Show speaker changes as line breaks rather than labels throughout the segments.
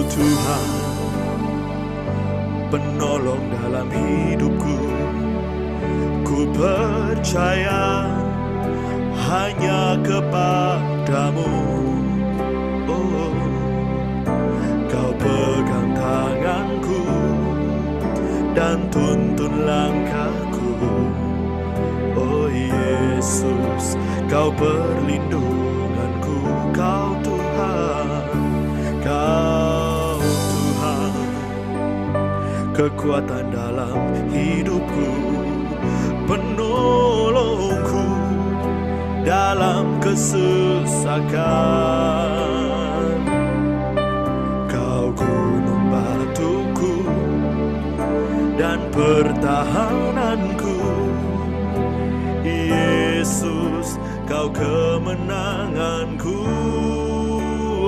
Tuhan, penolong dalam hidupku. Ku percaya hanya kepadamu. Oh, Kau pegang tanganku dan tuntun langkahku. Oh Yesus, Kau perlindunganku. Kau Tuhan, Kau Tuhan, kekuatan dalam hidupku, penolongku dalam kesesakan. Kau gunung batuku dan pertahananku. Yesus, Kau kemenanganku.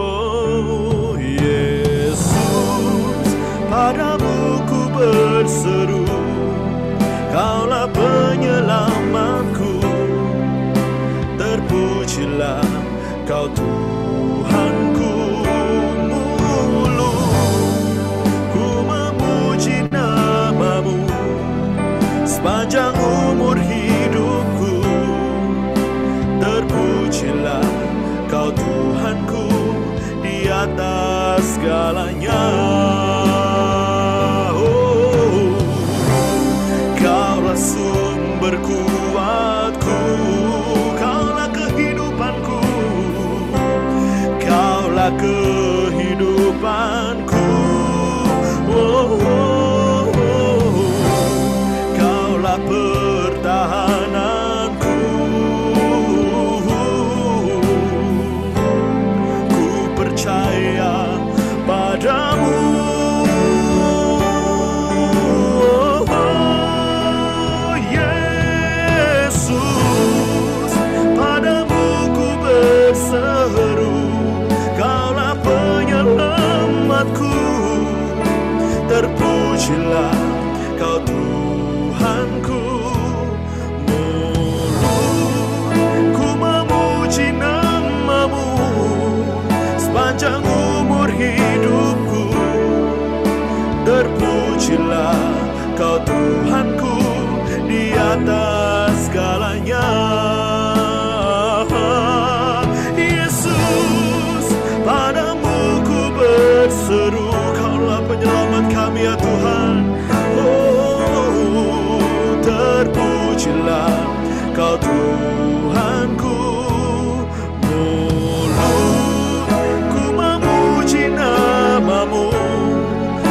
Oh Yesus, padamu ku berseru, Kaulah penyelamatku. Terpujilah Kau Tuhanku. Mulu ku memuji namamu sepanjang umur hidupku. Terpujilah Kau Tuhanku di atas segalanya. Sumber kuatku, Kaulah kehidupanku, Kaulah kehidupanku. Oh, oh, oh. Kaulah pertahananku. Ku percaya padamu. Kaulah penyelamatku. Terpujilah Kau Tuhanku. Mulut ku memuji namamu sepanjang umur hidupku. Terpujilah Kau Tuhanku di atas segalanya. Berseru, Kaulah penyelamat kami ya Tuhan. Oh, terpujilah Kau Tuhanku. Mulutku memuji namamu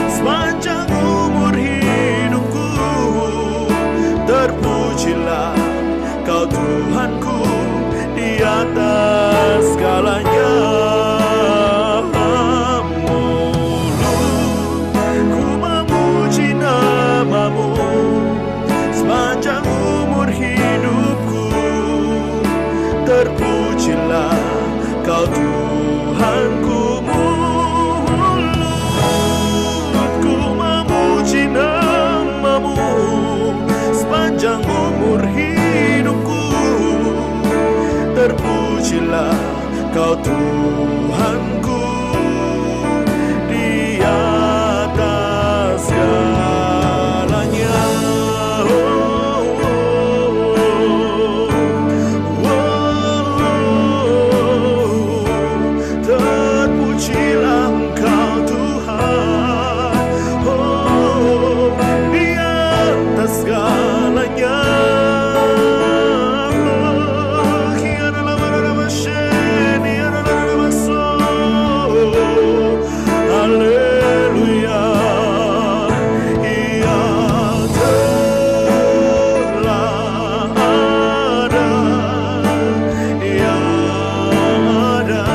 sepanjang umur hidupku. Terpujilah Kau Tuhanku di atas segalanya. Sepanjang umur hidupku. Terpujilah Kau Tuhanku. Mulutku memuji namamu sepanjang umur hidupku. Terpujilah Kau Tuhanku di atas segalanya. Terpujilah Engkau Tuhan, oh, di atas segalanya. Haleluya, Ia telah ada, yang ada,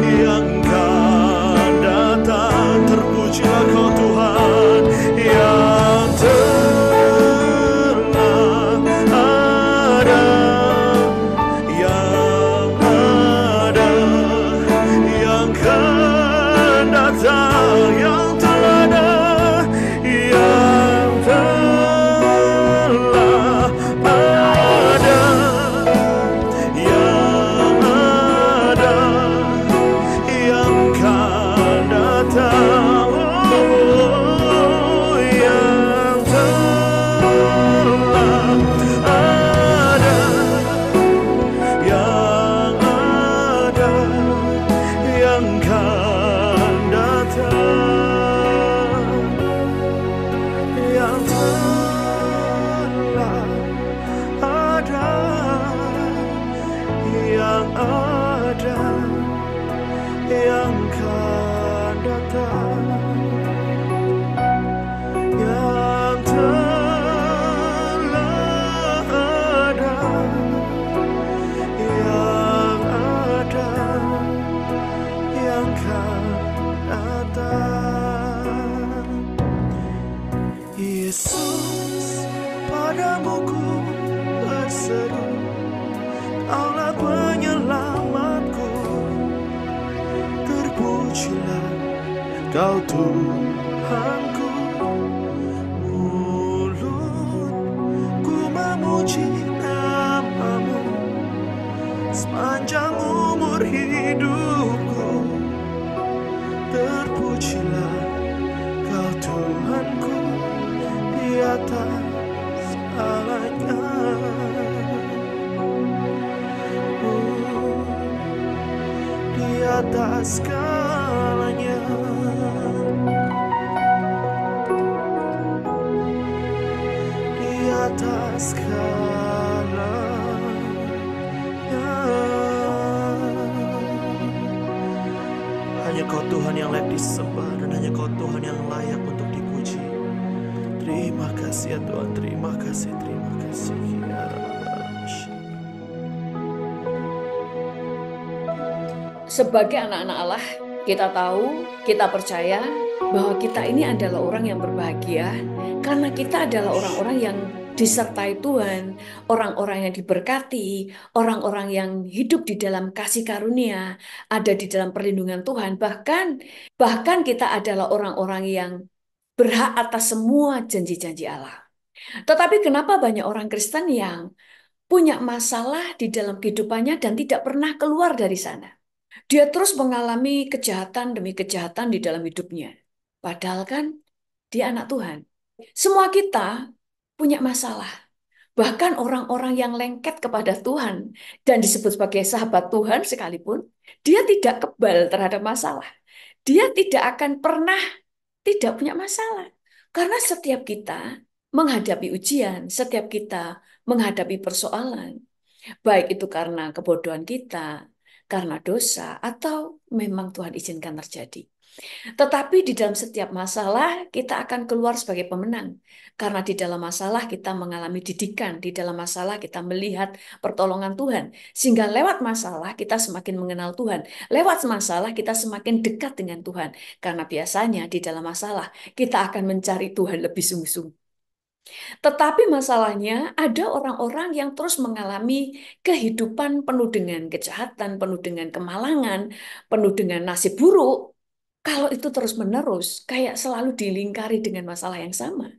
yang akan datang. Terpujilah Kau Tuhan, yang telah ada, yang ada, yang akan datang, yang telah ada, yang telah ada, yang ada, yang akan datang. yang akan datang, yang telah ada, yang ada, yang akan datang. Yesus, padamu ku berseru, Kaulah penyelamatku. Terpujilah Kau Tuhanku. Mulutku memuji nama-Mu sepanjang umur hidupku. Terpujilah Kau Tuhanku di atas segalanya. Di atas segalanya. Di atas segalanya. Hanya Kau Tuhan yang layak disembah, dan hanya Kau Tuhan yang layak untuk dipuji. Terima kasih ya Tuhan, terima kasih, terima kasih.
Sebagai anak-anak Allah, kita tahu, kita percaya bahwa kita ini adalah orang yang berbahagia karena kita adalah orang-orang yang disertai Tuhan, orang-orang yang diberkati, orang-orang yang hidup di dalam kasih karunia, ada di dalam perlindungan Tuhan. Bahkan kita adalah orang-orang yang berhak atas semua janji-janji Allah. Tetapi kenapa banyak orang Kristen yang punya masalah di dalam kehidupannya dan tidak pernah keluar dari sana? Dia terus mengalami kejahatan demi kejahatan di dalam hidupnya. Padahal kan dia anak Tuhan. Semua kita punya masalah. Bahkan orang-orang yang lengket kepada Tuhan dan disebut sebagai sahabat Tuhan sekalipun, dia tidak kebal terhadap masalah. Dia tidak akan pernah tidak punya masalah. Karena setiap kita menghadapi ujian, setiap kita menghadapi persoalan, baik itu karena kebodohan kita, karena dosa, atau memang Tuhan izinkan terjadi. Tetapi di dalam setiap masalah, kita akan keluar sebagai pemenang. Karena di dalam masalah kita mengalami didikan, di dalam masalah kita melihat pertolongan Tuhan. Sehingga lewat masalah kita semakin mengenal Tuhan. Lewat masalah kita semakin dekat dengan Tuhan. Karena biasanya di dalam masalah kita akan mencari Tuhan lebih sungguh-sungguh. Tetapi masalahnya ada orang-orang yang terus mengalami kehidupan penuh dengan kejahatan, penuh dengan kemalangan, penuh dengan nasib buruk. Kalau itu terus-menerus, kayak selalu dilingkari dengan masalah yang sama,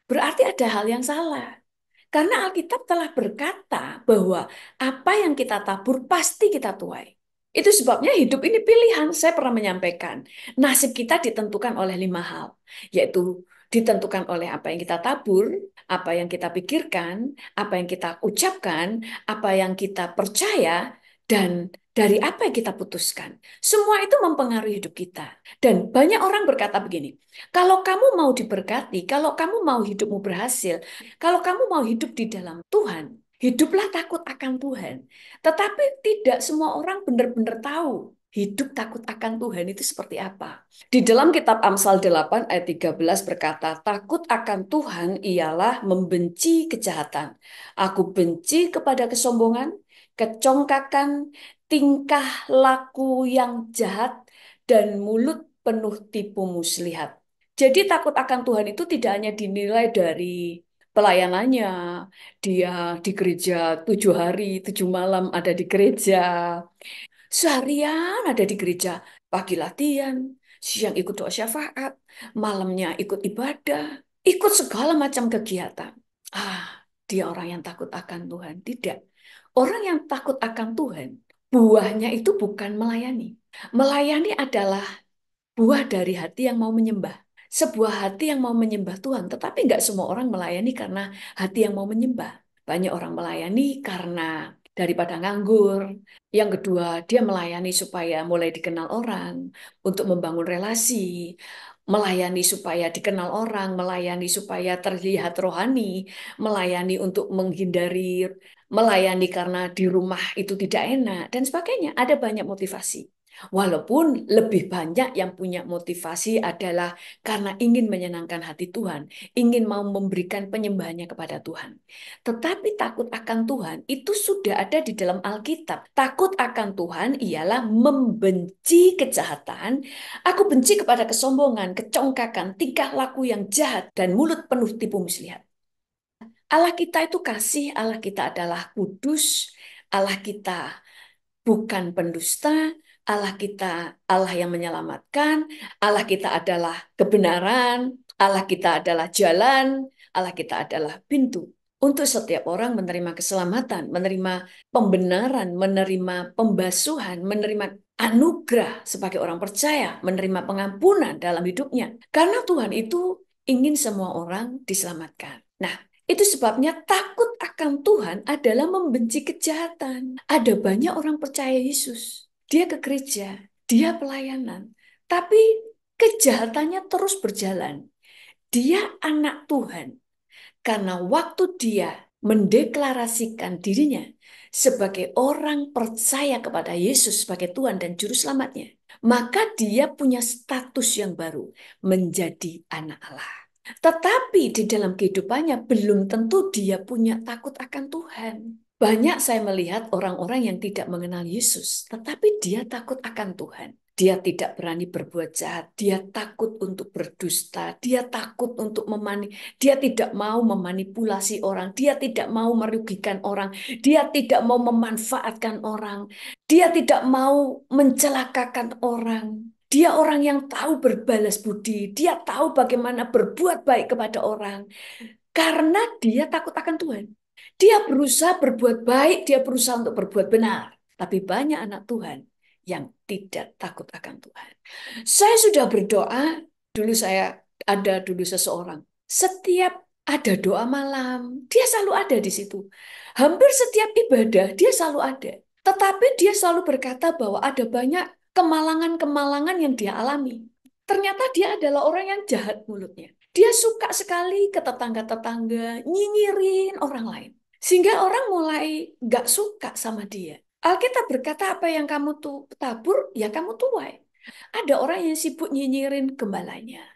berarti ada hal yang salah. Karena Alkitab telah berkata bahwa apa yang kita tabur pasti kita tuai. Itu sebabnya hidup ini pilihan. Saya pernah menyampaikan, nasib kita ditentukan oleh 5 hal, yaitu ditentukan oleh apa yang kita tabur, apa yang kita pikirkan, apa yang kita ucapkan, apa yang kita percaya, dan dari apa yang kita putuskan. Semua itu mempengaruhi hidup kita. Dan banyak orang berkata begini, kalau kamu mau diberkati, kalau kamu mau hidupmu berhasil, kalau kamu mau hidup di dalam Tuhan, hiduplah takut akan Tuhan. Tetapi tidak semua orang benar-benar tahu hidup takut akan Tuhan itu seperti apa. Di dalam kitab Amsal 8 ayat 13 berkata, takut akan Tuhan ialah membenci kejahatan. Aku benci kepada kesombongan, kecongkakan, tingkah laku yang jahat, dan mulut penuh tipu muslihat. Jadi takut akan Tuhan itu tidak hanya dinilai dari pelayanannya, dia di gereja 7 hari, 7 malam ada di gereja, seharian ada di gereja, pagi latihan, siang ikut doa syafaat, malamnya ikut ibadah, ikut segala macam kegiatan. Ah, dia orang yang takut akan Tuhan. Tidak. Orang yang takut akan Tuhan, buahnya itu bukan melayani. Melayani adalah buah dari hati yang mau menyembah. Sebuah hati yang mau menyembah Tuhan, tetapi nggak semua orang melayani karena hati yang mau menyembah. Banyak orang melayani karena daripada nganggur. Yang kedua, dia melayani supaya mulai dikenal orang, untuk membangun relasi, melayani supaya dikenal orang, melayani supaya terlihat rohani, melayani untuk menghindari, melayani karena di rumah itu tidak enak, dan sebagainya. Ada banyak motivasi. Walaupun lebih banyak yang punya motivasi adalah karena ingin menyenangkan hati Tuhan, ingin mau memberikan penyembahannya kepada Tuhan. Tetapi takut akan Tuhan itu sudah ada di dalam Alkitab. Takut akan Tuhan ialah membenci kejahatan. Aku benci kepada kesombongan, kecongkakan, tingkah laku yang jahat, dan mulut penuh tipu muslihat. Allah kita itu kasih, Allah kita adalah kudus, Allah kita bukan pendusta, Allah kita Allah yang menyelamatkan, Allah kita adalah kebenaran, Allah kita adalah jalan, Allah kita adalah pintu. Untuk setiap orang menerima keselamatan, menerima pembenaran, menerima pembasuhan, menerima anugerah sebagai orang percaya, menerima pengampunan dalam hidupnya. Karena Tuhan itu ingin semua orang diselamatkan. Nah, itu sebabnya takut akan Tuhan adalah membenci kejahatan. Ada banyak orang percaya Yesus. Dia ke gereja, dia pelayanan. Tapi kejahatannya terus berjalan. Dia anak Tuhan. Karena waktu dia mendeklarasikan dirinya sebagai orang percaya kepada Yesus sebagai Tuhan dan Juru Selamatnya, maka dia punya status yang baru, menjadi anak Allah. Tetapi di dalam kehidupannya belum tentu dia punya takut akan Tuhan. Banyak saya melihat orang-orang yang tidak mengenal Yesus, tetapi dia takut akan Tuhan. Dia tidak berani berbuat jahat, dia takut untuk berdusta, dia takut untuk dia tidak mau memanipulasi orang, dia tidak mau merugikan orang, dia tidak mau memanfaatkan orang, dia tidak mau mencelakakan orang. Dia orang yang tahu berbalas budi, dia tahu bagaimana berbuat baik kepada orang. Karena dia takut akan Tuhan. Dia berusaha berbuat baik, dia berusaha untuk berbuat benar. Tapi banyak anak Tuhan yang tidak takut akan Tuhan. Saya sudah berdoa, dulu saya ada dulu seseorang. Setiap ada doa malam, dia selalu ada di situ. Hampir setiap ibadah, dia selalu ada. Tetapi dia selalu berkata bahwa ada banyak kemalangan-kemalangan yang dia alami. Ternyata dia adalah orang yang jahat mulutnya. Dia suka sekali ke tetangga-tetangga, nyinyirin orang lain. Sehingga orang mulai gak suka sama dia. Alkitab berkata apa yang kamu tuh tabur, ya kamu tuai. Ada orang yang sibuk nyinyirin gembalanya.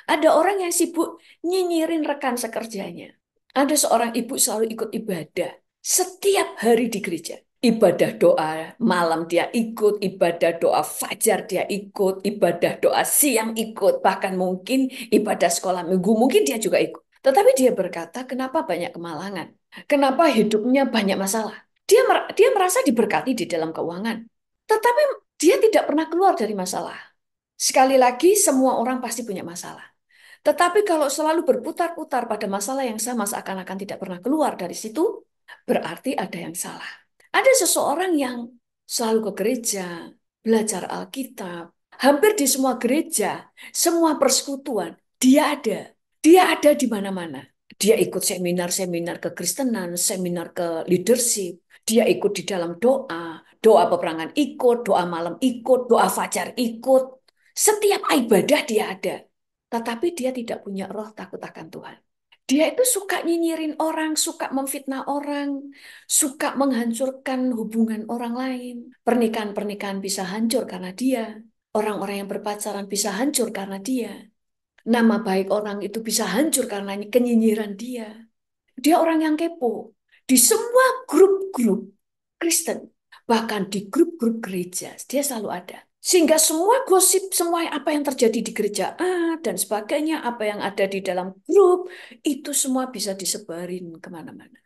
Ada orang yang sibuk nyinyirin rekan sekerjanya. Ada seorang ibu selalu ikut ibadah. Setiap hari di gereja. Ibadah doa malam dia ikut, ibadah doa fajar dia ikut, ibadah doa siang ikut, bahkan mungkin ibadah sekolah minggu mungkin dia juga ikut. Tetapi dia berkata, kenapa banyak kemalangan? Kenapa hidupnya banyak masalah? Dia merasa diberkati di dalam keuangan. Tetapi dia tidak pernah keluar dari masalah. Sekali lagi, semua orang pasti punya masalah. Tetapi kalau selalu berputar-putar pada masalah yang sama seakan-akan tidak pernah keluar dari situ, berarti ada yang salah. Ada seseorang yang selalu ke gereja, belajar Alkitab, hampir di semua gereja, semua persekutuan, dia ada. Dia ada di mana-mana. Dia ikut seminar-seminar kekristenan, seminar ke leadership. Dia ikut di dalam doa, doa peperangan ikut, doa malam ikut, doa fajar ikut. Setiap ibadah dia ada. Tetapi dia tidak punya roh takut akan Tuhan. Dia itu suka nyinyirin orang, suka memfitnah orang, suka menghancurkan hubungan orang lain. Pernikahan-pernikahan bisa hancur karena dia. Orang-orang yang berpacaran bisa hancur karena dia. Nama baik orang itu bisa hancur karena kenyinyiran dia. Dia orang yang kepo. Di semua grup-grup Kristen, bahkan di grup-grup gereja, dia selalu ada. Sehingga semua gosip, semua apa yang terjadi di gereja A dan sebagainya, apa yang ada di dalam grup, itu semua bisa disebarin kemana-mana.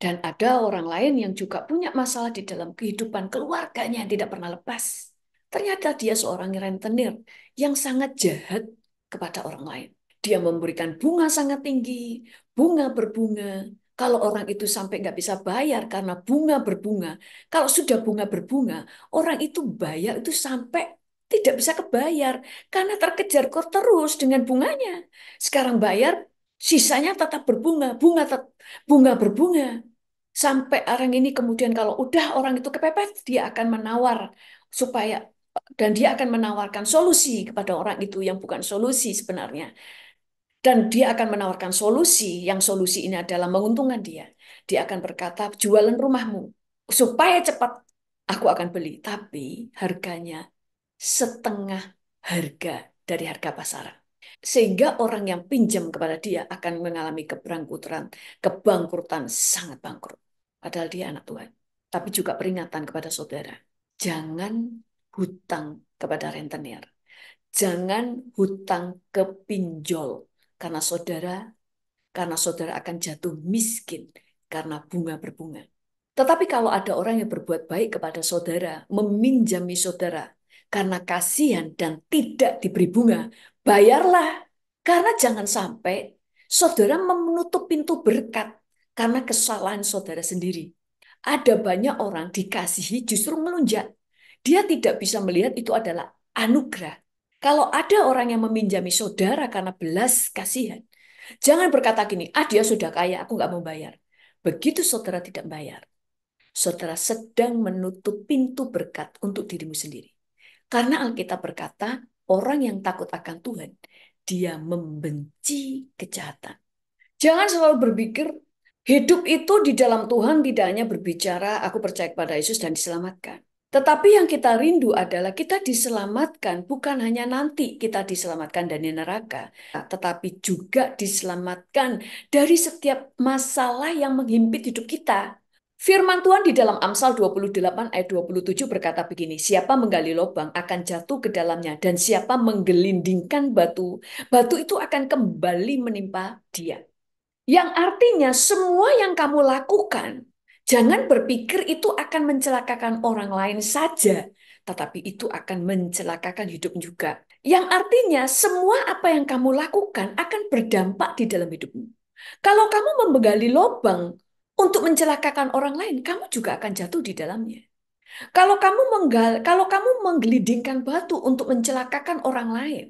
Dan ada orang lain yang juga punya masalah di dalam kehidupan keluarganya yang tidak pernah lepas. Ternyata dia seorang rentenir yang sangat jahat kepada orang lain. Dia memberikan bunga sangat tinggi, bunga berbunga. Kalau orang itu sampai nggak bisa bayar karena bunga berbunga, kalau sudah bunga berbunga, orang itu bayar itu sampai tidak bisa kebayar karena terkejar terus dengan bunganya. Sekarang bayar, sisanya tetap berbunga, bunga berbunga. Sampai orang ini kemudian kalau udah orang itu kepepet, dia akan menawar supaya dan dia akan menawarkan solusi kepada orang itu yang bukan solusi sebenarnya. Dan dia akan menawarkan solusi yang solusi ini adalah menguntungkan dia. Dia akan berkata, jualan rumahmu supaya cepat aku akan beli, tapi harganya setengah harga dari harga pasaran. Sehingga orang yang pinjam kepada dia akan mengalami kebangkrutan sangat bangkrut. Padahal dia anak Tuhan. Tapi juga peringatan kepada saudara. Jangan hutang kepada rentenir. Jangan hutang ke pinjol. Karena saudara akan jatuh miskin karena bunga berbunga. Tetapi kalau ada orang yang berbuat baik kepada saudara, meminjami saudara karena kasihan dan tidak diberi bunga, bayarlah. Karena jangan sampai saudara menutup pintu berkat karena kesalahan saudara sendiri. Ada banyak orang dikasihi justru melunjak. Dia tidak bisa melihat itu adalah anugerah. Kalau ada orang yang meminjami saudara karena belas kasihan, jangan berkata gini, dia sudah kaya, aku nggak mau bayar. Begitu saudara tidak bayar, saudara sedang menutup pintu berkat untuk dirimu sendiri. Karena Alkitab berkata, orang yang takut akan Tuhan, dia membenci kejahatan. Jangan selalu berpikir, hidup itu di dalam Tuhan tidak hanya berbicara, aku percaya kepada Yesus dan diselamatkan. Tetapi yang kita rindu adalah kita diselamatkan, bukan hanya nanti kita diselamatkan dari neraka, tetapi juga diselamatkan dari setiap masalah yang menghimpit hidup kita. Firman Tuhan di dalam Amsal 28 ayat 27 berkata begini, siapa menggali lubang akan jatuh ke dalamnya, dan siapa menggelindingkan batu, batu itu akan kembali menimpa dia. Yang artinya semua yang kamu lakukan, jangan berpikir itu akan mencelakakan orang lain saja, tetapi itu akan mencelakakan hidup juga. Yang artinya semua apa yang kamu lakukan akan berdampak di dalam hidupmu. Kalau kamu menggali lubang untuk mencelakakan orang lain, kamu juga akan jatuh di dalamnya. Kalau kamu menggelindingkan batu untuk mencelakakan orang lain,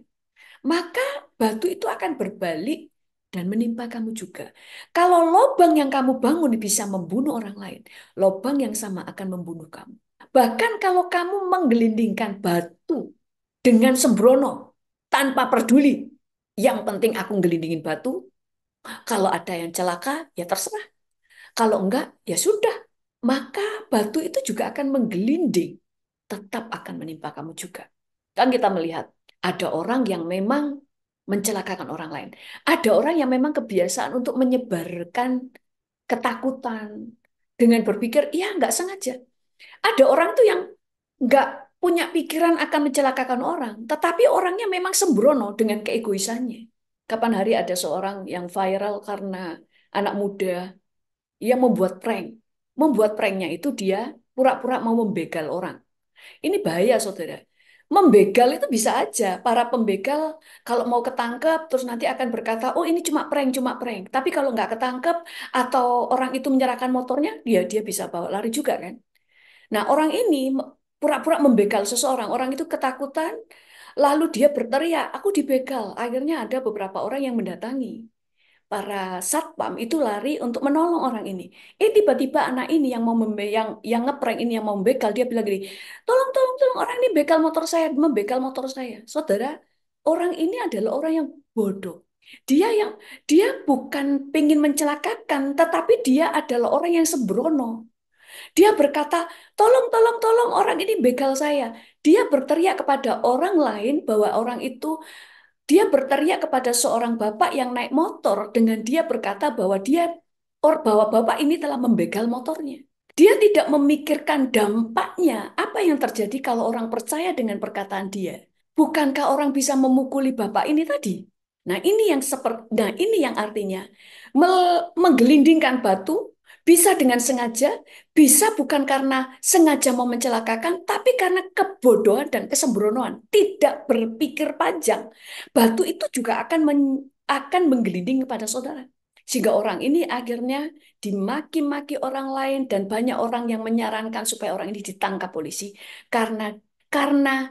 maka batu itu akan berbalik dan menimpa kamu juga. Kalau lubang yang kamu bangun bisa membunuh orang lain, lubang yang sama akan membunuh kamu. Bahkan kalau kamu menggelindingkan batu dengan sembrono, tanpa peduli, yang penting aku gelindingin batu, kalau ada yang celaka, ya terserah. Kalau enggak, ya sudah. Maka batu itu juga akan menggelinding, tetap akan menimpa kamu juga. Kan kita melihat, ada orang yang memang mencelakakan orang lain. Ada orang yang memang kebiasaan untuk menyebarkan ketakutan dengan berpikir, ya nggak sengaja. Ada orang tuh yang nggak punya pikiran akan mencelakakan orang, tetapi orangnya memang sembrono dengan keegoisannya. Kapan hari ada seorang yang viral karena anak muda, ia membuat prank. Membuat pranknya itu dia pura-pura mau membegal orang. Ini bahaya, saudara. Membegal itu bisa aja. Para pembegal kalau mau ketangkep, terus nanti akan berkata, oh ini cuma prank, cuma prank. Tapi kalau nggak ketangkep, atau orang itu menyerahkan motornya, dia bisa bawa lari juga kan. Nah, orang ini pura-pura membegal seseorang. Orang itu ketakutan, lalu dia berteriak, aku dibegal. Akhirnya ada beberapa orang yang mendatangi. Para satpam itu lari untuk menolong orang ini. Tiba-tiba anak ini yang mau yang ngeprank ini yang mau membegal, dia bilang gini, tolong tolong tolong, orang ini begal motor saya, membegal motor saya. Saudara, orang ini adalah orang yang bodoh. Dia bukan pengen mencelakakan, tetapi dia adalah orang yang sembrono. Dia berkata, tolong tolong tolong, orang ini begal saya. Dia berteriak kepada orang lain bahwa orang itu dia berteriak kepada seorang bapak yang naik motor dengan dia berkata bahwa bapak ini telah membegal motornya. Dia tidak memikirkan dampaknya, apa yang terjadi kalau orang percaya dengan perkataan dia. Bukankah orang bisa memukuli bapak ini tadi? Nah, ini yang artinya menggelindingkan batu bisa dengan sengaja, bisa bukan karena sengaja mau mencelakakan, tapi karena kebodohan dan kesembronoan, tidak berpikir panjang. Batu itu juga akan menggelinding kepada saudara. Sehingga orang ini akhirnya dimaki-maki orang lain dan banyak orang yang menyarankan supaya orang ini ditangkap polisi karena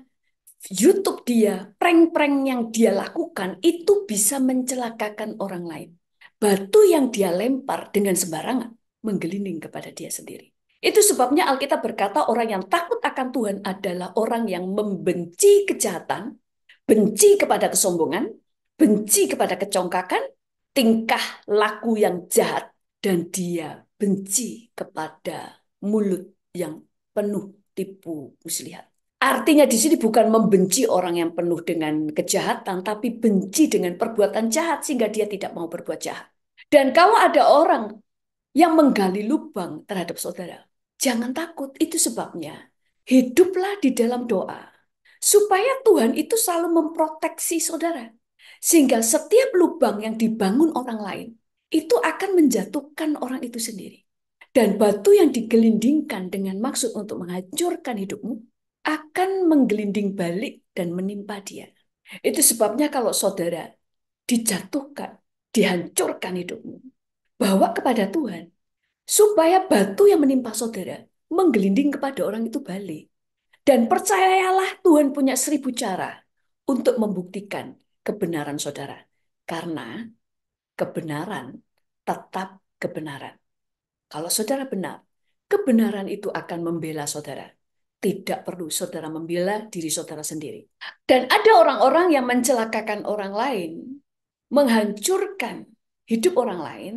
YouTube dia, prank-prank yang dia lakukan itu bisa mencelakakan orang lain. Batu yang dia lempar dengan sembarangan menggelinding kepada dia sendiri. Itu sebabnya Alkitab berkata orang yang takut akan Tuhan adalah orang yang membenci kejahatan, benci kepada kesombongan, benci kepada kecongkakan, tingkah laku yang jahat, dan dia benci kepada mulut yang penuh tipu muslihat. Artinya di sini bukan membenci orang yang penuh dengan kejahatan, tapi benci dengan perbuatan jahat sehingga dia tidak mau berbuat jahat. Dan kalau ada orang yang menggali lubang terhadap saudara, jangan takut. Itu sebabnya hiduplah di dalam doa supaya Tuhan itu selalu memproteksi saudara. Sehingga setiap lubang yang dibangun orang lain itu akan menjatuhkan orang itu sendiri. Dan batu yang digelindingkan dengan maksud untuk menghancurkan hidupmu akan menggelinding balik dan menimpa dia. Itu sebabnya kalau saudara dijatuhkan, dihancurkan hidupmu, bawa kepada Tuhan, supaya batu yang menimpa saudara menggelinding kepada orang itu balik. Dan percayalah Tuhan punya 1000 cara untuk membuktikan kebenaran saudara. Karena kebenaran tetap kebenaran. Kalau saudara benar, kebenaran itu akan membela saudara. Tidak perlu saudara membela diri saudara sendiri. Dan ada orang-orang yang mencelakakan orang lain, menghancurkan hidup orang lain,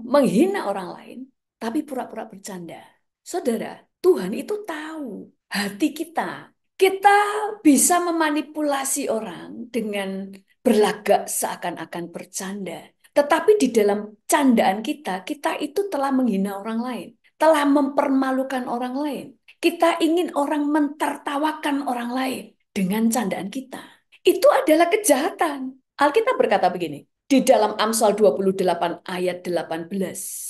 menghina orang lain, tapi pura-pura bercanda. Saudara, Tuhan itu tahu hati kita. Kita bisa memanipulasi orang dengan berlagak seakan-akan bercanda. Tetapi di dalam candaan kita, kita itu telah menghina orang lain, telah mempermalukan orang lain. Kita ingin orang mentertawakan orang lain dengan candaan kita. Itu adalah kejahatan. Alkitab berkata begini, di dalam Amsal 28 ayat 18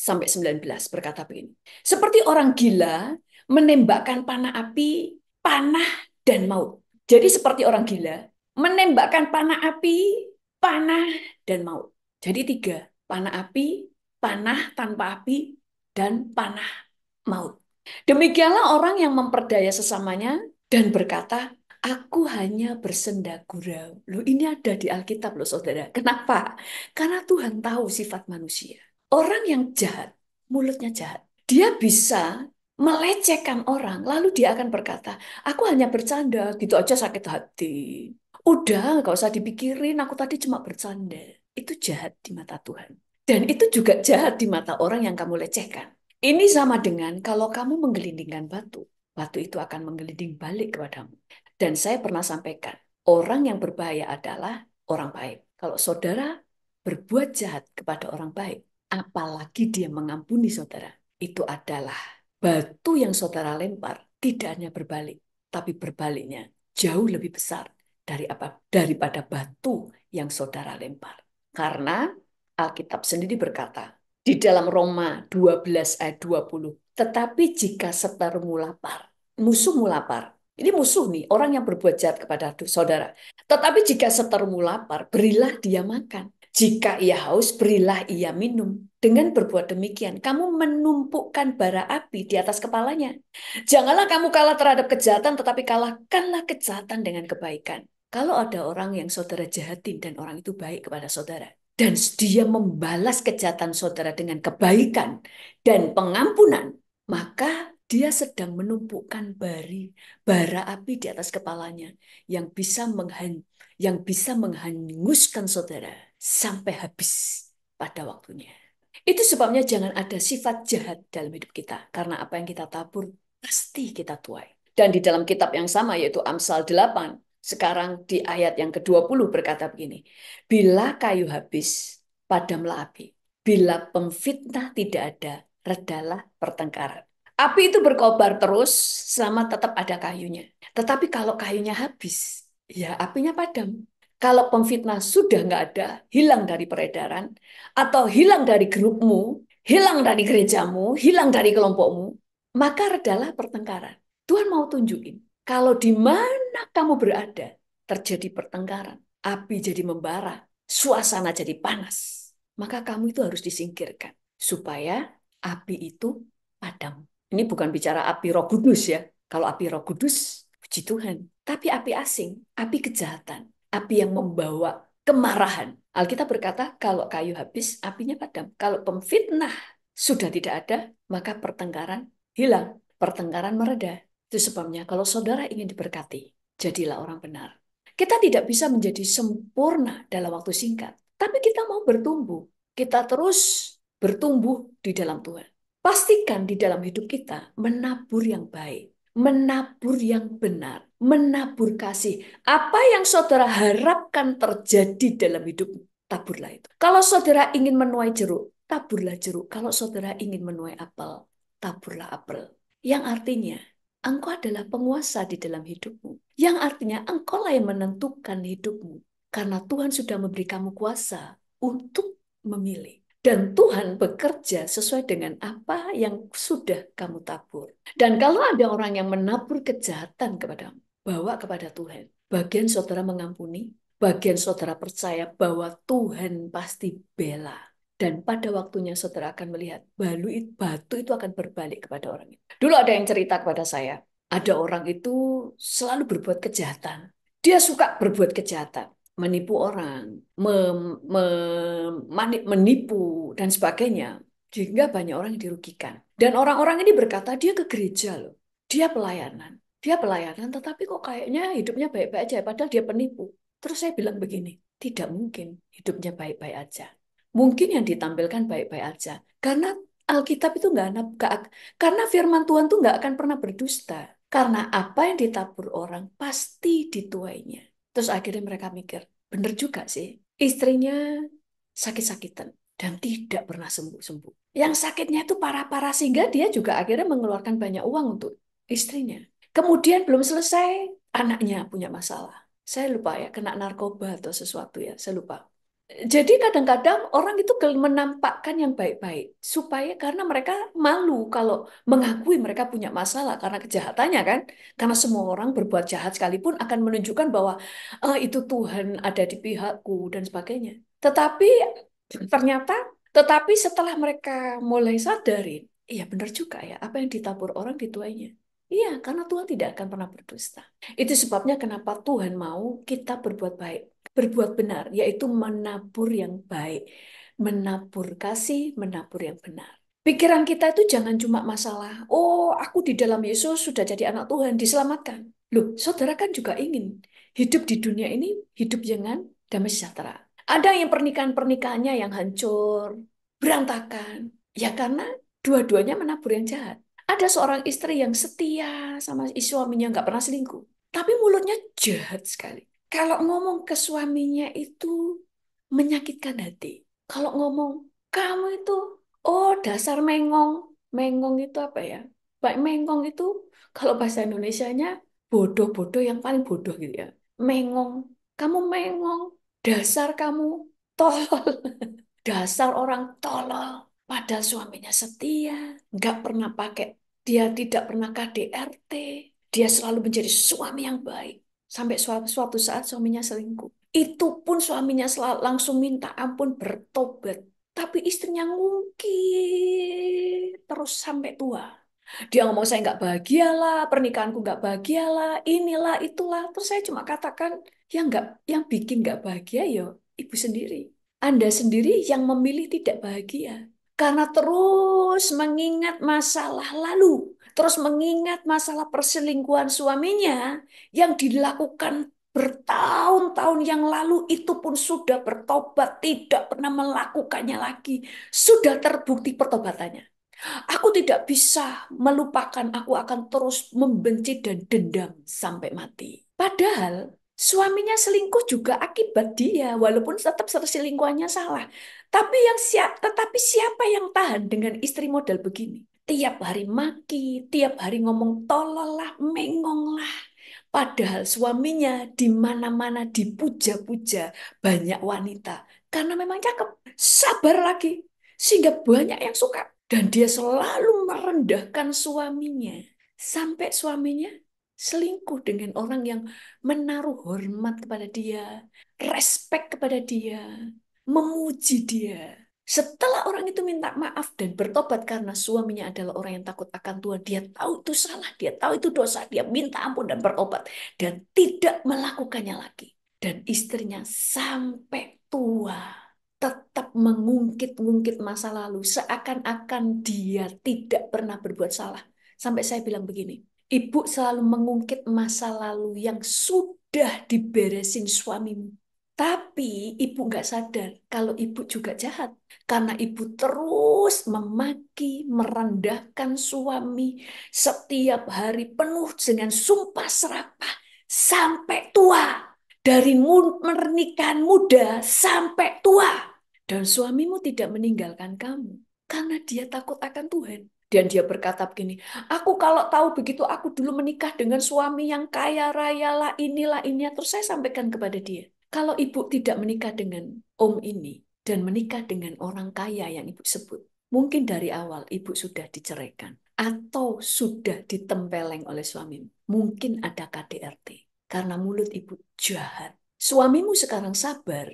sampai 19 berkata begini. Seperti orang gila menembakkan panah api, panah dan maut. Jadi seperti orang gila menembakkan panah api, panah dan maut. Jadi 3, panah api, panah tanpa api, dan panah maut. Demikianlah orang yang memperdaya sesamanya dan berkata, aku hanya bersenda gurau. Loh, ini ada di Alkitab loh saudara. Kenapa? Karena Tuhan tahu sifat manusia. Orang yang jahat, mulutnya jahat. Dia bisa melecehkan orang, lalu dia akan berkata, aku hanya bercanda, gitu aja sakit hati. Udah, gak usah dipikirin, aku tadi cuma bercanda. Itu jahat di mata Tuhan. Dan itu juga jahat di mata orang yang kamu lecehkan. Ini sama dengan kalau kamu menggelindingkan batu, batu itu akan menggelinding balik kepadamu. Dan saya pernah sampaikan, orang yang berbahaya adalah orang baik. Kalau saudara berbuat jahat kepada orang baik, apalagi dia mengampuni saudara, itu adalah batu yang saudara lempar tidak hanya berbalik, tapi berbaliknya jauh lebih besar daripada batu yang saudara lempar. Karena Alkitab sendiri berkata, di dalam Roma 12 ayat 20, tetapi jika seterumu lapar, musuhmu lapar. Ini musuh nih, orang yang berbuat jahat kepada saudara. Tetapi jika seterumu lapar, berilah dia makan. Jika ia haus, berilah ia minum. Dengan berbuat demikian, kamu menumpukan bara api di atas kepalanya. Janganlah kamu kalah terhadap kejahatan, tetapi kalahkanlah kejahatan dengan kebaikan. Kalau ada orang yang saudara jahatin dan orang itu baik kepada saudara, dan dia membalas kejahatan saudara dengan kebaikan dan pengampunan, maka dia sedang menumpukan bara api di atas kepalanya yang bisa menghanguskan saudara sampai habis pada waktunya. Itu sebabnya jangan ada sifat jahat dalam hidup kita, karena apa yang kita tabur pasti kita tuai. Dan di dalam kitab yang sama yaitu Amsal 8, sekarang di ayat yang ke-20 berkata begini, bila kayu habis, padamlah api. Bila pemfitnah tidak ada, redalah pertengkaran. Api itu berkobar terus selama tetap ada kayunya. Tetapi kalau kayunya habis, ya apinya padam. Kalau pemfitnah sudah nggak ada, hilang dari peredaran, atau hilang dari grupmu, hilang dari gerejamu, hilang dari kelompokmu, maka redalah pertengkaran. Tuhan mau tunjukin, kalau di mana kamu berada, terjadi pertengkaran, api jadi membara, suasana jadi panas, maka kamu itu harus disingkirkan, supaya api itu padam. Ini bukan bicara api Roh Kudus ya. Kalau api Roh Kudus, puji Tuhan. Tapi api asing, api kejahatan, api yang membawa kemarahan. Alkitab berkata, kalau kayu habis, apinya padam. Kalau pemfitnah sudah tidak ada, maka pertengkaran hilang. Pertengkaran mereda. Itu sebabnya kalau saudara ingin diberkati, jadilah orang benar. Kita tidak bisa menjadi sempurna dalam waktu singkat. Tapi kita mau bertumbuh. Kita terus bertumbuh di dalam Tuhan. Pastikan di dalam hidup kita menabur yang baik, menabur yang benar, menabur kasih. Apa yang saudara harapkan terjadi dalam hidupmu, taburlah itu. Kalau saudara ingin menuai jeruk, taburlah jeruk. Kalau saudara ingin menuai apel, taburlah apel. Yang artinya, engkau adalah penguasa di dalam hidupmu. Yang artinya, engkau lah yang menentukan hidupmu. Karena Tuhan sudah memberi kamu kuasa untuk memilih. Dan Tuhan bekerja sesuai dengan apa yang sudah kamu tabur. Dan kalau ada orang yang menabur kejahatan kepadamu, bawa kepada Tuhan. Bagian saudara mengampuni, bagian saudara percaya bahwa Tuhan pasti bela. Dan pada waktunya saudara akan melihat batu itu akan berbalik kepada orang itu. Dulu ada yang cerita kepada saya, ada orang itu selalu berbuat kejahatan. Dia suka berbuat kejahatan, menipu orang, menipu dan sebagainya, sehingga banyak orang yang dirugikan. Dan orang-orang ini berkata dia ke gereja loh, dia pelayanan, tetapi kok kayaknya hidupnya baik-baik aja, padahal dia penipu. Terus saya bilang begini, tidak mungkin hidupnya baik-baik aja. Mungkin yang ditampilkan baik-baik aja, karena Alkitab itu karena firman Tuhan tuh nggak akan pernah berdusta. Karena apa yang ditabur orang pasti dituainya. Terus akhirnya mereka mikir, bener juga sih. Istrinya sakit-sakitan dan tidak pernah sembuh-sembuh. Yang sakitnya itu parah-parah sehingga dia juga akhirnya mengeluarkan banyak uang untuk istrinya. Kemudian belum selesai, anaknya punya masalah. Saya lupa ya, kena narkoba atau sesuatu ya, saya lupa. Jadi kadang-kadang orang itu menampakkan yang baik-baik supaya karena mereka malu kalau mengakui mereka punya masalah karena kejahatannya kan. Karena semua orang berbuat jahat sekalipun akan menunjukkan bahwa itu Tuhan ada di pihakku dan sebagainya. Tetapi ternyata tetapi setelah mereka mulai sadarin, iya benar juga ya, apa yang ditabur orang dituainya. Iya, karena Tuhan tidak akan pernah berdusta. Itu sebabnya kenapa Tuhan mau kita berbuat baik, berbuat benar, yaitu menabur yang baik, menabur kasih, menabur yang benar. Pikiran kita itu jangan cuma masalah, oh aku di dalam Yesus sudah jadi anak Tuhan, diselamatkan. Loh, saudara kan juga ingin hidup di dunia ini, hidup dengan damai sejahtera. Ada yang pernikahan-pernikahannya yang hancur, berantakan. Ya karena dua-duanya menabur yang jahat. Ada seorang istri yang setia sama suaminya, nggak pernah selingkuh. Tapi mulutnya jahat sekali. Kalau ngomong ke suaminya itu menyakitkan hati. Kalau ngomong, kamu itu, oh dasar mengong. Mengong itu apa ya? Pak mengong itu, kalau bahasa Indonesianya, bodoh-bodoh yang paling bodoh gitu ya. Mengong. Kamu mengong. Dasar kamu tolol. Dasar orang tolol. Padahal suaminya setia. Nggak pernah pakai. Dia tidak pernah KDRT. Dia selalu menjadi suami yang baik. Sampai suatu saat suaminya selingkuh. Itu pun suaminya langsung minta ampun bertobat. Tapi istrinya ngungkit terus sampai tua. Dia ngomong saya nggak bahagia lah, pernikahanku nggak bahagia lah, inilah itulah. Terus saya cuma katakan yang bikin nggak bahagia ya ibu sendiri. Anda sendiri yang memilih tidak bahagia. Karena terus mengingat masalah lalu. Terus mengingat masalah perselingkuhan suaminya yang dilakukan bertahun-tahun yang lalu itu pun sudah bertobat, tidak pernah melakukannya lagi. Sudah terbukti pertobatannya. Aku tidak bisa melupakan, aku akan terus membenci dan dendam sampai mati. Padahal suaminya selingkuh juga akibat dia, walaupun tetap selingkuhannya salah. Tetapi siapa yang tahan dengan istri model begini? Tiap hari maki, tiap hari ngomong tolol lah, mengong lah. Padahal suaminya di mana-mana dipuja-puja banyak wanita. Karena memang cakep. Sabar lagi. Sehingga banyak yang suka. Dan dia selalu merendahkan suaminya. Sampai suaminya selingkuh dengan orang yang menaruh hormat kepada dia. Respect kepada dia. Memuji dia. Setelah orang itu minta maaf dan bertobat karena suaminya adalah orang yang takut akan Tuhan, dia tahu itu salah, dia tahu itu dosa, dia minta ampun dan bertobat dan tidak melakukannya lagi. Dan istrinya sampai tua tetap mengungkit-ungkit masa lalu seakan-akan dia tidak pernah berbuat salah. Sampai saya bilang begini, ibu selalu mengungkit masa lalu yang sudah diberesin suamimu. Tapi ibu nggak sadar kalau ibu juga jahat. Karena ibu terus memaki, merendahkan suami setiap hari penuh dengan sumpah serapah sampai tua. Dari pernikahan muda sampai tua. Dan suamimu tidak meninggalkan kamu. Karena dia takut akan Tuhan. Dan dia berkata begini, aku kalau tahu begitu, aku dulu menikah dengan suami yang kaya raya lah, inilah, ini. Terus saya sampaikan kepada dia, kalau ibu tidak menikah dengan om ini, dan menikah dengan orang kaya yang ibu sebut, mungkin dari awal ibu sudah diceraikan, atau sudah ditempeleng oleh suamimu. Mungkin ada KDRT, karena mulut ibu jahat. Suamimu sekarang sabar,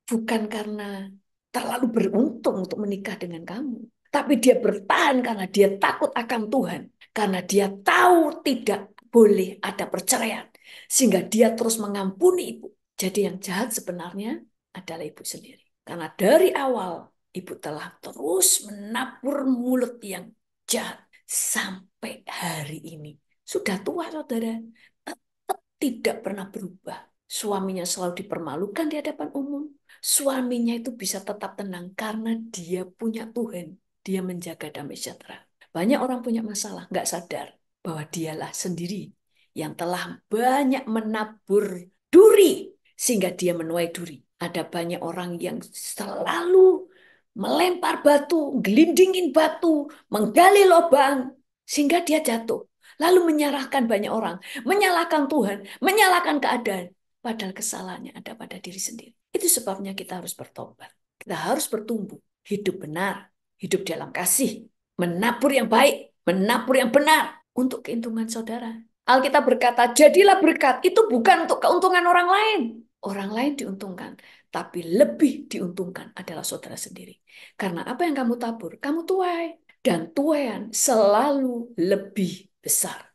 bukan karena terlalu beruntung untuk menikah dengan kamu. Tapi dia bertahan karena dia takut akan Tuhan. Karena dia tahu tidak boleh ada perceraian. Sehingga dia terus mengampuni ibu. Jadi yang jahat sebenarnya adalah ibu sendiri. Karena dari awal ibu telah terus menabur mulut yang jahat. Sampai hari ini. Sudah tua saudara. Tetap tidak pernah berubah. Suaminya selalu dipermalukan di hadapan umum. Suaminya itu bisa tetap tenang karena dia punya Tuhan. Dia menjaga damai sejahtera. Banyak orang punya masalah, nggak sadar bahwa dialah sendiri yang telah banyak menabur duri sehingga dia menuai duri. Ada banyak orang yang selalu melempar batu, gelindingin batu, menggali lubang sehingga dia jatuh. Lalu menyalahkan banyak orang, menyalahkan Tuhan, menyalahkan keadaan. Padahal kesalahannya ada pada diri sendiri. Itu sebabnya kita harus bertobat. Kita harus bertumbuh, hidup benar, hidup dalam kasih, menabur yang baik, menabur yang benar untuk keuntungan saudara. Alkitab berkata, jadilah berkat. Itu bukan untuk keuntungan orang lain. Orang lain diuntungkan, tapi lebih diuntungkan adalah saudara sendiri. Karena apa yang kamu tabur, kamu tuai. Dan tuaian selalu lebih besar.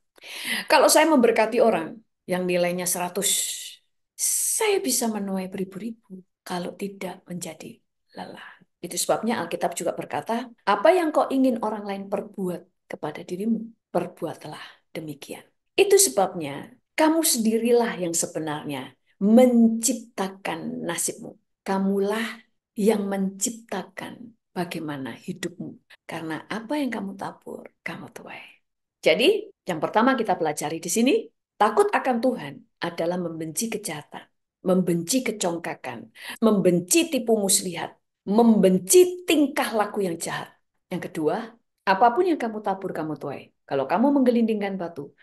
Kalau saya memberkati orang yang nilainya 100, saya bisa menuai beribu-ribu kalau tidak menjadi lelah. Itu sebabnya Alkitab juga berkata, apa yang kau ingin orang lain perbuat kepada dirimu, perbuatlah demikian. Itu sebabnya kamu sendirilah yang sebenarnya menciptakan nasibmu. Kamulah yang menciptakan bagaimana hidupmu. Karena apa yang kamu tabur, kamu tuai. Jadi, yang pertama kita pelajari di sini, takut akan Tuhan adalah membenci kejahatan, membenci kecongkakan, membenci tipu muslihat, membenci tingkah laku yang jahat. Yang kedua, apapun yang kamu tabur, kamu tuai. Kalau kamu menggelindingkan batu,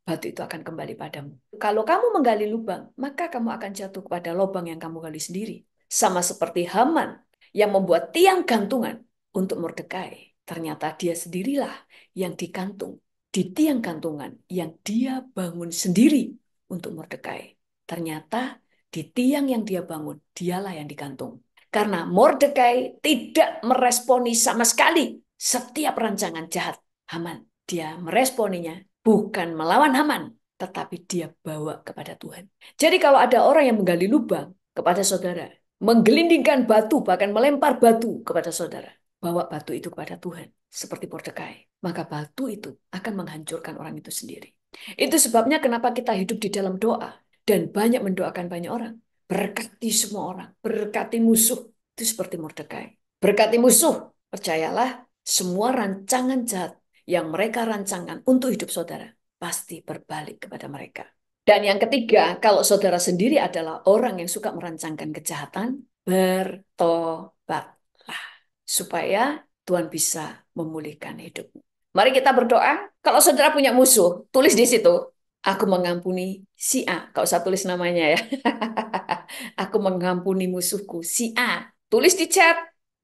batu itu akan kembali padamu. Kalau kamu menggali lubang, maka kamu akan jatuh kepada lubang yang kamu gali sendiri. Sama seperti Haman yang membuat tiang gantungan untuk Mordekai. Ternyata dia sendirilah yang digantung di tiang gantungan yang dia bangun sendiri untuk Mordekai. Ternyata di tiang yang dia bangun, dialah yang digantung. Karena Mordekai tidak meresponi sama sekali setiap rancangan jahat Haman. Dia meresponinya bukan melawan Haman, tetapi dia bawa kepada Tuhan. Jadi kalau ada orang yang menggali lubang kepada saudara, menggelindingkan batu, bahkan melempar batu kepada saudara, bawa batu itu kepada Tuhan, seperti Mordekai, maka batu itu akan menghancurkan orang itu sendiri. Itu sebabnya kenapa kita hidup di dalam doa, dan banyak mendoakan banyak orang. Berkati semua orang, berkati musuh. Itu seperti Mordekai. Berkati musuh, percayalah, semua rancangan jahat yang mereka rancangkan untuk hidup saudara pasti berbalik kepada mereka. Dan yang ketiga, kalau saudara sendiri adalah orang yang suka merancangkan kejahatan, bertobatlah supaya Tuhan bisa memulihkan hidupmu. Mari kita berdoa. Kalau saudara punya musuh, tulis di situ, aku mengampuni si A. Kau usah tulis namanya ya. Aku mengampuni musuhku si A. Tulis di chat.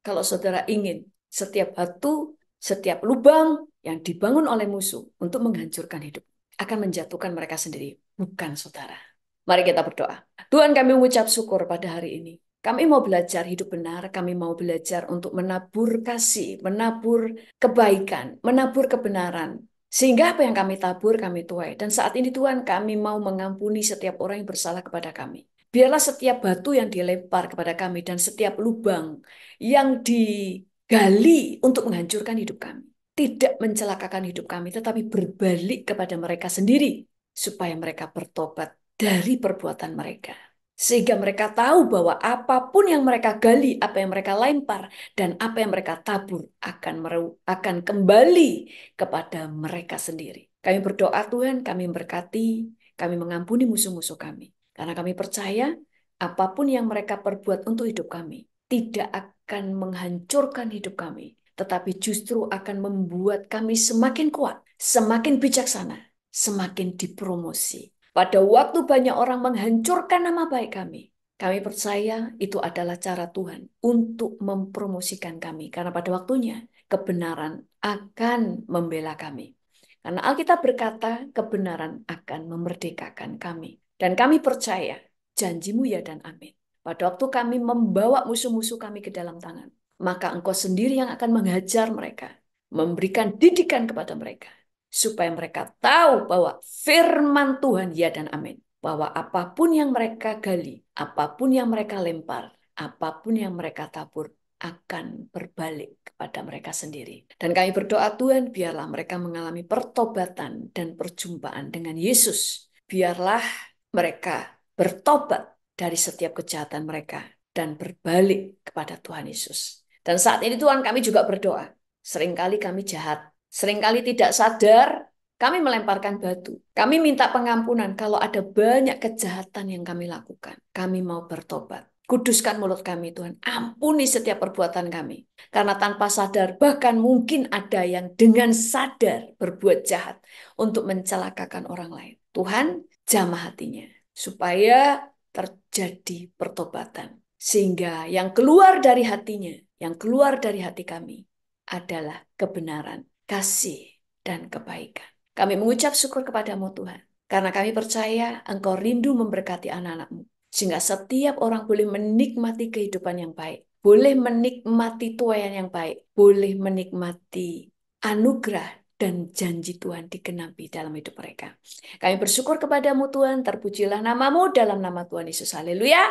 Kalau saudara ingin setiap batu, setiap lubang yang dibangun oleh musuh untuk menghancurkan hidup akan menjatuhkan mereka sendiri, bukan saudara. Mari kita berdoa. Tuhan, kami mengucap syukur pada hari ini. Kami mau belajar hidup benar, kami mau belajar untuk menabur kasih, menabur kebaikan, menabur kebenaran. Sehingga apa yang kami tabur, kami tuai. Dan saat ini Tuhan, kami mau mengampuni setiap orang yang bersalah kepada kami. Biarlah setiap batu yang dilempar kepada kami dan setiap lubang yang digali untuk menghancurkan hidup kami tidak mencelakakan hidup kami, tetapi berbalik kepada mereka sendiri, supaya mereka bertobat dari perbuatan mereka. Sehingga mereka tahu bahwa apapun yang mereka gali, apa yang mereka lempar, dan apa yang mereka tabur akan kembali kepada mereka sendiri. Kami berdoa Tuhan, kami memberkati, kami mengampuni musuh-musuh kami. Karena kami percaya apapun yang mereka perbuat untuk hidup kami tidak akan menghancurkan hidup kami, tetapi justru akan membuat kami semakin kuat, semakin bijaksana, semakin dipromosi. Pada waktu banyak orang menghancurkan nama baik kami percaya itu adalah cara Tuhan untuk mempromosikan kami. Karena pada waktunya kebenaran akan membela kami. Karena Alkitab berkata kebenaran akan memerdekakan kami. Dan kami percaya janjimu ya dan amin. Pada waktu kami membawa musuh-musuh kami ke dalam tangan, maka engkau sendiri yang akan menghajar mereka, memberikan didikan kepada mereka, supaya mereka tahu bahwa firman Tuhan ya dan amin. Bahwa apapun yang mereka gali, apapun yang mereka lempar, apapun yang mereka tabur, akan berbalik kepada mereka sendiri. Dan kami berdoa Tuhan, biarlah mereka mengalami pertobatan dan perjumpaan dengan Yesus. Biarlah mereka bertobat dari setiap kejahatan mereka dan berbalik kepada Tuhan Yesus. Dan saat ini Tuhan kami juga berdoa, seringkali kami jahat, seringkali tidak sadar, kami melemparkan batu. Kami minta pengampunan kalau ada banyak kejahatan yang kami lakukan. Kami mau bertobat. Kuduskan mulut kami Tuhan. Ampuni setiap perbuatan kami. Karena tanpa sadar, bahkan mungkin ada yang dengan sadar berbuat jahat untuk mencelakakan orang lain. Tuhan, jamah hatinya. Supaya terjadi pertobatan. Sehingga yang keluar dari hatinya, yang keluar dari hati kami adalah kebenaran, kasih, dan kebaikan. Kami mengucap syukur kepadamu Tuhan. Karena kami percaya Engkau rindu memberkati anak-anak-Mu. Sehingga setiap orang boleh menikmati kehidupan yang baik. Boleh menikmati tuayan yang baik. Boleh menikmati anugerah dan janji Tuhan digenapi dalam hidup mereka. Kami bersyukur kepadamu Tuhan. Terpujilah namamu dalam nama Tuhan Yesus. Haleluya.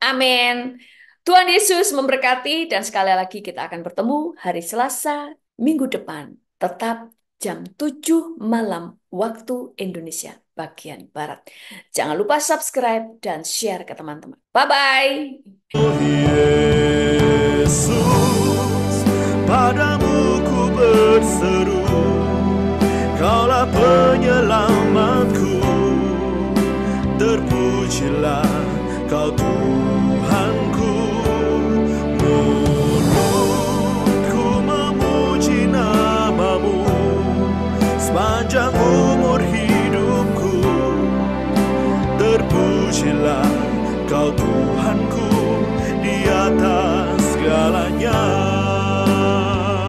Amin. Tuhan Yesus memberkati dan sekali lagi kita akan bertemu hari Selasa minggu depan. Tetap jam 7 malam waktu Indonesia bagian Barat. Jangan lupa subscribe dan share ke teman-teman. Bye-bye.
Yesus, padamu ku berseru, Kaulah penyelamatku. Terpujilah Kau Tuhanku. Mulutku memuji namamu sepanjang umur hidupku. Terpujilah Kau Tuhanku di atas segalanya.